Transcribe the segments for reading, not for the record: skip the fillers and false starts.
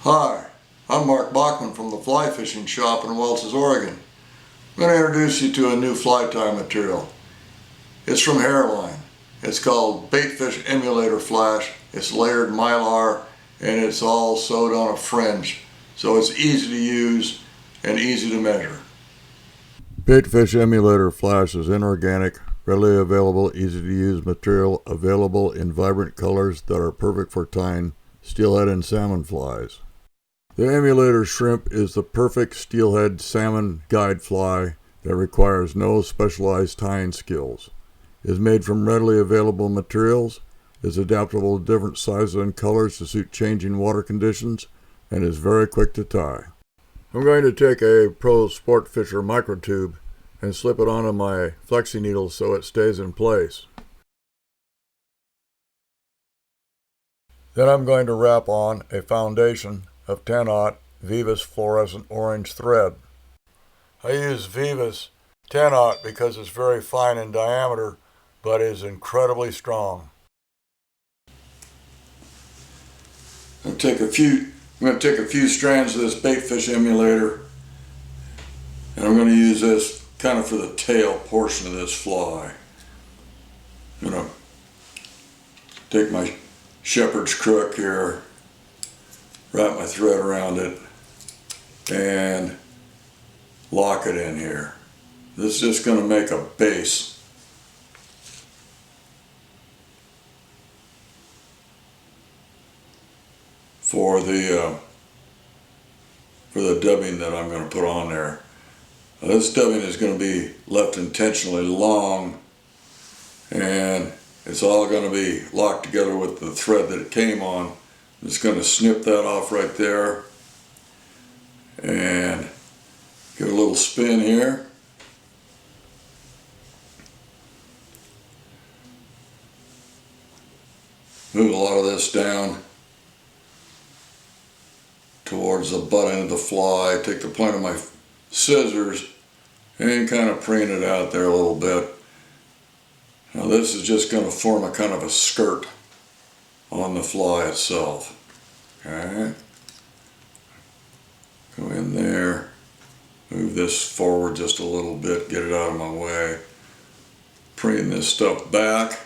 Hi, I'm Mark Bachman from the Fly Fishing Shop in Welch's, Oregon. I'm going to introduce you to a new fly tie material. It's from Hairline. It's called Baitfish Emulator Flash. It's layered mylar and it's all sewed on a fringe. So it's easy to use and easy to measure. Baitfish Emulator Flash is inorganic, readily available, easy to use material available in vibrant colors that are perfect for tying steelhead and salmon flies. The Emulator shrimp is the perfect steelhead salmon guide fly that requires no specialized tying skills. It is made from readily available materials, is adaptable to different sizes and colors to suit changing water conditions, and is very quick to tie. I'm going to take a Pro Sport Fisher microtube and slip it onto my flexi needle so it stays in place. Then I'm going to wrap on a foundation of 10-aught Vivus fluorescent orange thread. I use Vivus 10-aught because it's very fine in diameter but is incredibly strong. I'm going to take a few strands of this baitfish emulator and I'm going to use this kind of for the tail portion of this fly. I'm going to take my shepherd's crook here, wrap my thread around it, and lock it in here. This is just going to make a base for the dubbing that I'm going to put on there. Now, this dubbing is going to be left intentionally long, and it's all going to be locked together with the thread that it came on. I'm just going to snip that off right there and give it a little spin here. Move a lot of this down towards the butt end of the fly. Take the point of my scissors and kind of preen it out there a little bit. Now this is just going to form a kind of a skirt on the fly itself. Okay. Go in there, move this forward just a little bit, get it out of my way. Preen this stuff back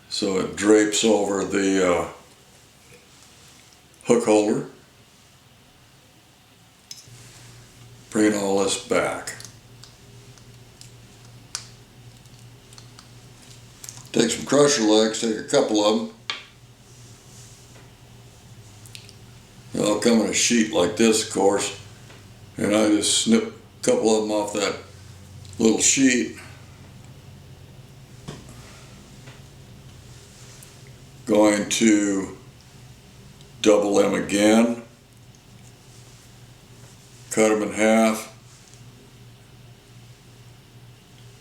so it drapes over the hook holder. Preen all this back. Take some crusher legs, take a couple of them. They'll come in a sheet like this, of course, and I just snip a couple of them off that little sheet. Going to double them again, cut them in half.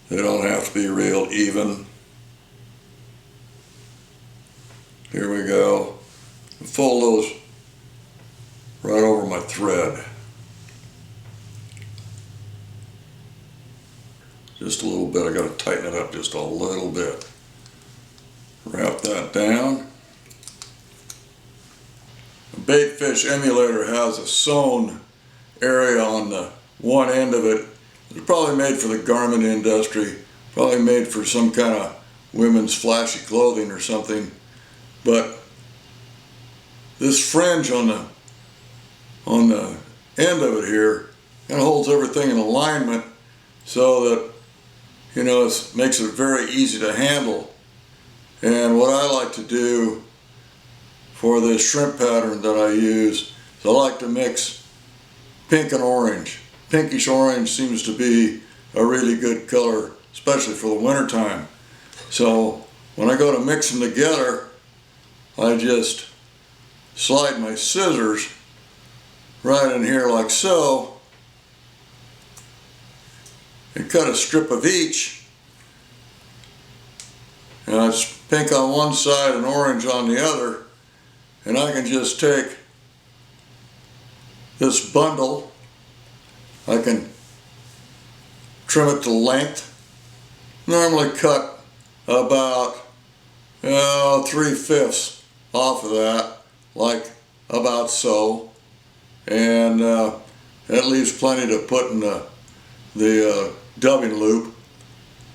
They don't have to be real even. Here we go. Fold those right over my thread. Just a little bit. I got to tighten it up just a little bit. Wrap that down. The baitfish emulator has a sewn area on the one end of it. It's probably made for the garment industry, probably made for some kind of women's flashy clothing or something. But this fringe on the end of it here kind of holds everything in alignment so that, you know, it makes it very easy to handle. And what I like to do for this shrimp pattern that I use is I like to mix pink and orange. Pinkish orange seems to be a really good color, especially for the winter time. So when I go to mix them together, I just slide my scissors right in here like so and cut a strip of each. And it's pink on one side and orange on the other, and I can just take this bundle, I can trim it to length, normally cut about 3/5 off of that, like about so, and that leaves plenty to put in the dubbing loop.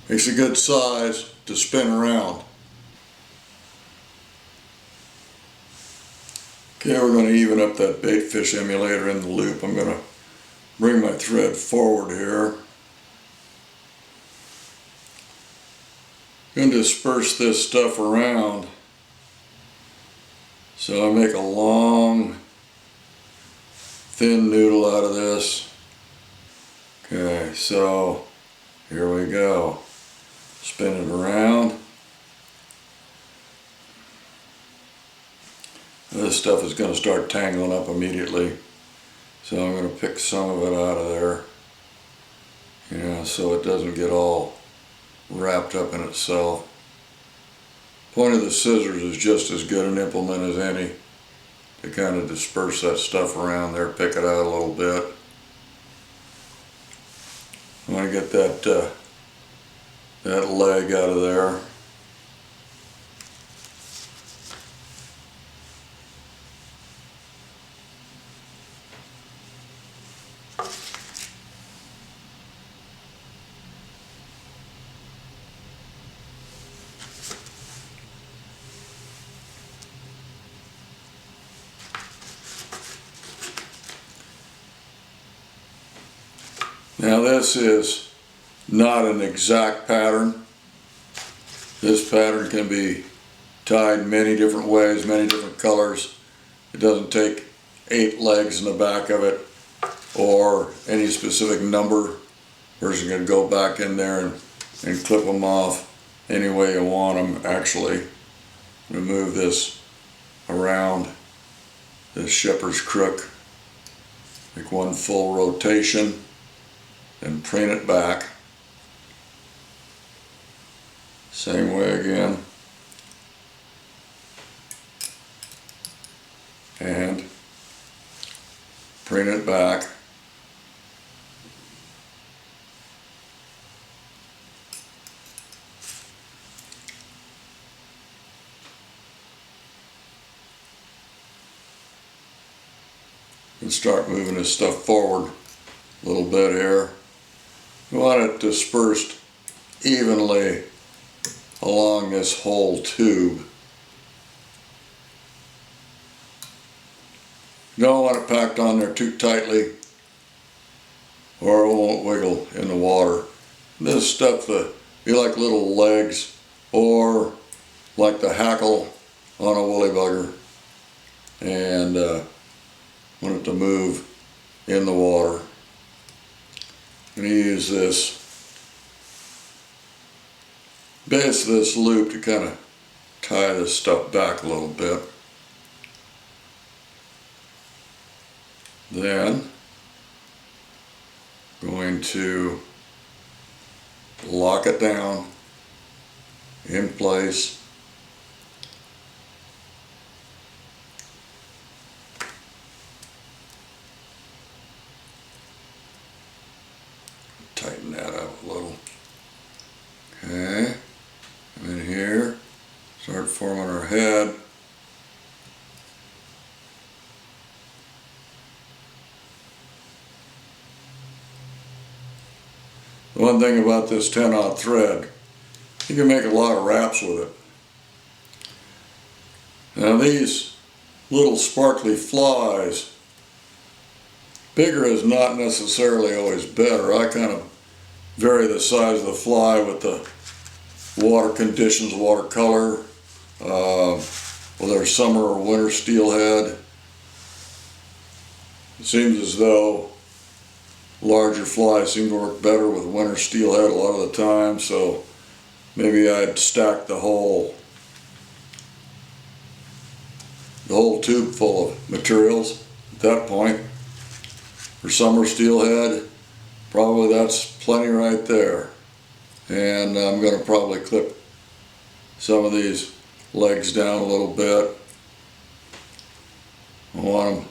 Makes a good size to spin around. Okay, we're going to even up that bait fish emulator in the loop. I'm going to bring my thread forward here. I'm going to disperse this stuff around. So I make a long, thin noodle out of this. Okay, so here we go. Spin it around. This stuff is going to start tangling up immediately, so I'm going to pick some of it out of there, so it doesn't get all wrapped up in itself. Point of the scissors is just as good an implement as any to kind of disperse that stuff around there, pick it out a little bit. I want to get that leg out of there. Now this is not an exact pattern. This pattern can be tied many different ways, many different colors. It doesn't take 8 legs in the back of it or any specific number. Person can go back in there and clip them off any way you want them. Actually, I'm going to move this around this shepherd's crook, make one full rotation, and preen it back. Same way again. And preen it back. And start moving this stuff forward a little bit here. We want it dispersed evenly along this whole tube. You don't want it packed on there too tightly or it won't wiggle in the water. This stuff be like little legs or like the hackle on a woolly bugger, and want it to move in the water. I'm going to use this base of this loop to kind of tie this stuff back a little bit. Then going to lock it down in place. Tighten that up a little. Okay, come in here, start forming our head. The one thing about this 10-aught thread, you can make a lot of wraps with it. Now these little sparkly flies, bigger is not necessarily always better. I kind of vary the size of the fly with the water conditions, watercolor, whether it's summer or winter steelhead. It seems as though larger flies seem to work better with winter steelhead a lot of the time, so maybe I'd stack the whole tube full of materials at that point. For summer steelhead, probably that's plenty right there. And I'm going to probably clip some of these legs down a little bit. I want them to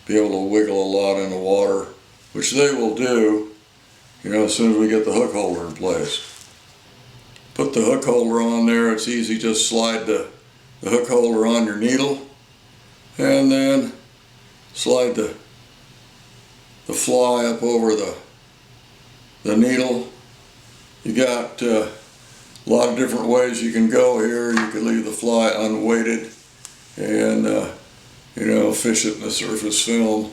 be able to wiggle a lot in the water, which they will do, as soon as we get the hook holder in place. Put the hook holder on there, it's easy, just slide the hook holder on your needle, and then slide the fly up over the needle. You got a lot of different ways you can go here. You could leave the fly unweighted and you know, fish it in the surface film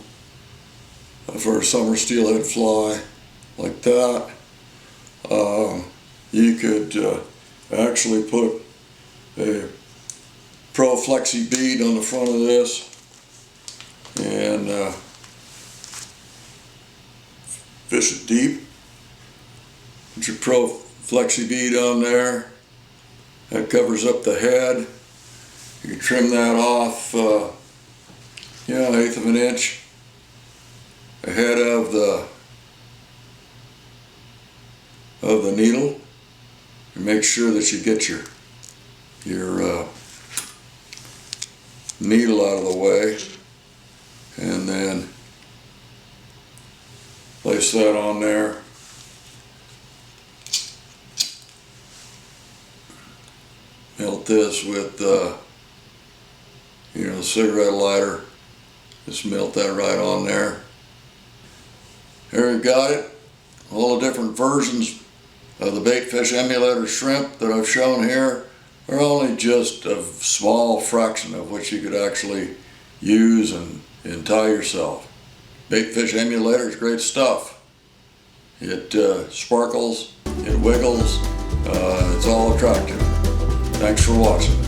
for a summer steelhead fly like that. You could actually put a Pro Flexi bead on the front of this and fish it deep. Put your Pro Flexi bead on there. That covers up the head. You can trim that off, you know, 1/8 of an inch ahead of the needle, and make sure that you get your needle out of the way, and then place that on there. Melt this with you know, cigarette lighter. Just melt that right on there. Here we've got it. All the different versions of the baitfish emulator shrimp that I've shown here are only just a small fraction of what you could actually use and tie yourself. Baitfish emulator is great stuff. It sparkles, it wiggles, it's all attractive. Thanks for watching.